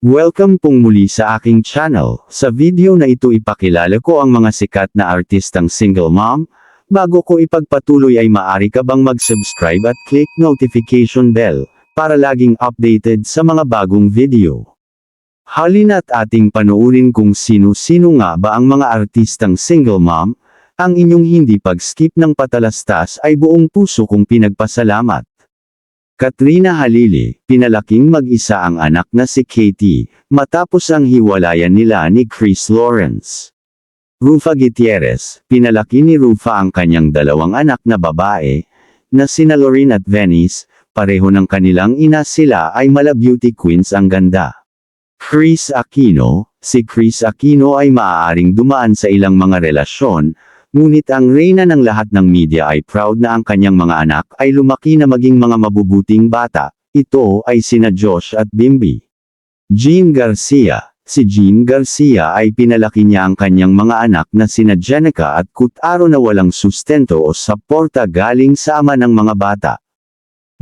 Welcome pong muli sa aking channel. Sa video na ito ipakilala ko ang mga sikat na artistang single mom. Bago ko ipagpatuloy ay maaari ka bang mag-subscribe at click notification bell, para laging updated sa mga bagong video. Halina't ating panoorin kung sino-sino nga ba ang mga artistang single mom. Ang inyong hindi pag-skip ng patalastas ay buong puso kong pinagpasalamat. Katrina Halili, pinalaking mag-isa ang anak na si Katie, matapos ang hiwalayan nila ni Chris Lawrence. Rufa Gutierrez, pinalaki ni Rufa ang kanyang dalawang anak na babae, na sina Lauren at Venice, pareho ng kanilang ina sila ay mala beauty queens ang ganda. Chris Aquino, si Chris Aquino ay maaaring dumaan sa ilang mga relasyon, ngunit ang reyna ng lahat ng media ay proud na ang kanyang mga anak ay lumaki na maging mga mabubuting bata. Ito ay sina Josh at Bimby. Jean Garcia, si Jean Garcia ay pinalaki niya ang kanyang mga anak na sina Jenica at Kutaro na walang sustento o suporta galing sa ama ng mga bata.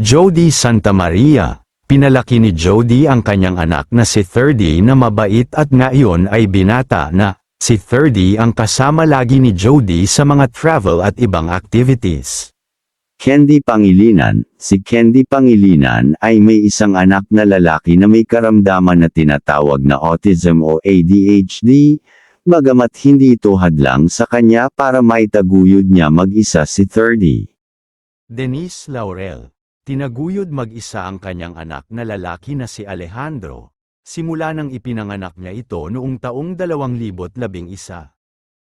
Jody Santa Maria, pinalaki ni Jody ang kanyang anak na si 30 na mabait at ngayon ay binata na. Si 30 ang kasama lagi ni Jody sa mga travel at ibang activities. Candy Pangilinan, si Candy Pangilinan ay may isang anak na lalaki na may karamdaman na tinatawag na autism o ADHD, bagamat hindi ito hadlang sa kanya para maitaguyod niya mag-isa si 30. Denise Laurel, tinaguyod mag-isa ang kanyang anak na lalaki na si Alejandro. Simula nang ipinanganak niya ito noong taong 2011.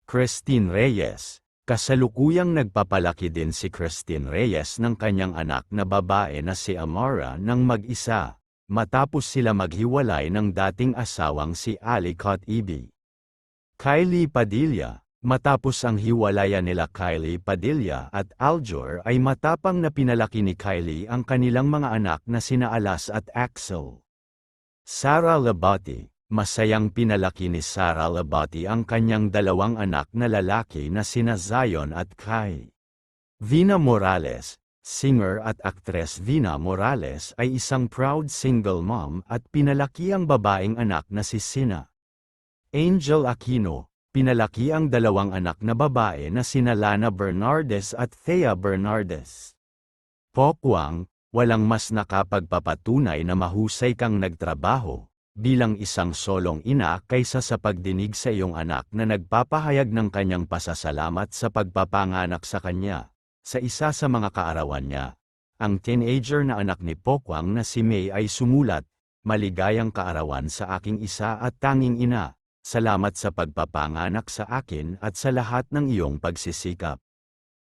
Christine Reyes, kasalukuyang nagpapalaki din si Christine Reyes ng kanyang anak na babae na si Amara ng mag-isa, matapos sila maghiwalay ng dating asawang si Alicot Ibi. Kylie Padilla, matapos ang hiwalayan nila Kylie Padilla at Aljur ay matapang na pinalaki ni Kylie ang kanilang mga anak na sina Alas at Axel. Sara Labati, masayang pinalaki ni Sara Labati ang kanyang dalawang anak na lalaki na sina Zion at Kai. Vina Morales, singer at aktres Vina Morales ay isang proud single mom at pinalaki ang babaeng anak na si Sina. Angel Aquino, pinalaki ang dalawang anak na babae na sina Lana Bernardes at Thea Bernardes. Pokwang, walang mas nakapagpapatunay na mahusay kang nagtrabaho, bilang isang solong ina kaysa sa pagdinig sa iyong anak na nagpapahayag ng kanyang pasasalamat sa pagpapanganak sa kanya. Sa isa sa mga kaarawan niya, ang teenager na anak ni Pokwang na si May ay sumulat, "Maligayang kaarawan sa aking isa at tanging ina, salamat sa pagpapanganak sa akin at sa lahat ng iyong pagsisikap."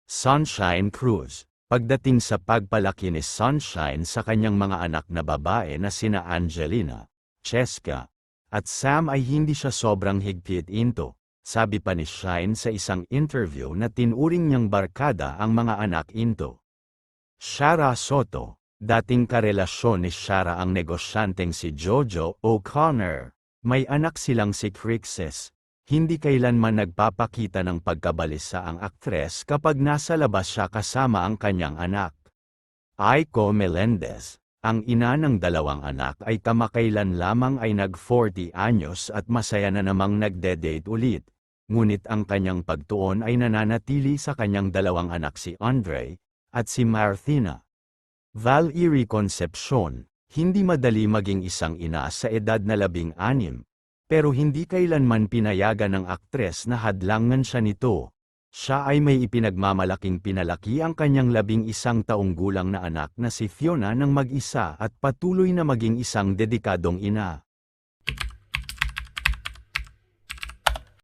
Sunshine Cruz, pagdating sa pagpalaki ni Sunshine sa kanyang mga anak na babae na sina Angelina, Cheska, at Sam ay hindi siya sobrang higpit into, sabi pa ni Shine sa isang interview na tinuring niyang barkada ang mga anak into. Shara Soto, dating karelasyon ni Shara ang negosyanteng si Jojo O'Connor, may anak silang si Crixes. Hindi kailanman nagpapakita ng pagkabalisa ang aktres kapag nasa labas siya kasama ang kanyang anak. Aiko Melendez, ang ina ng dalawang anak ay kamakailan lamang ay nag-40 anyos at masaya na namang nagde-date ulit, ngunit ang kanyang pagtuon ay nananatili sa kanyang dalawang anak si Andre at si Marthina. Valerie Concepcion, hindi madali maging isang ina sa edad na 16. Pero hindi kailanman pinayagan ng aktres na hadlangan siya nito. Siya ay may ipinagmamalaking pinalaki ang kanyang 11 taong gulang na anak na si Fiona ng mag-isa at patuloy na maging isang dedikadong ina.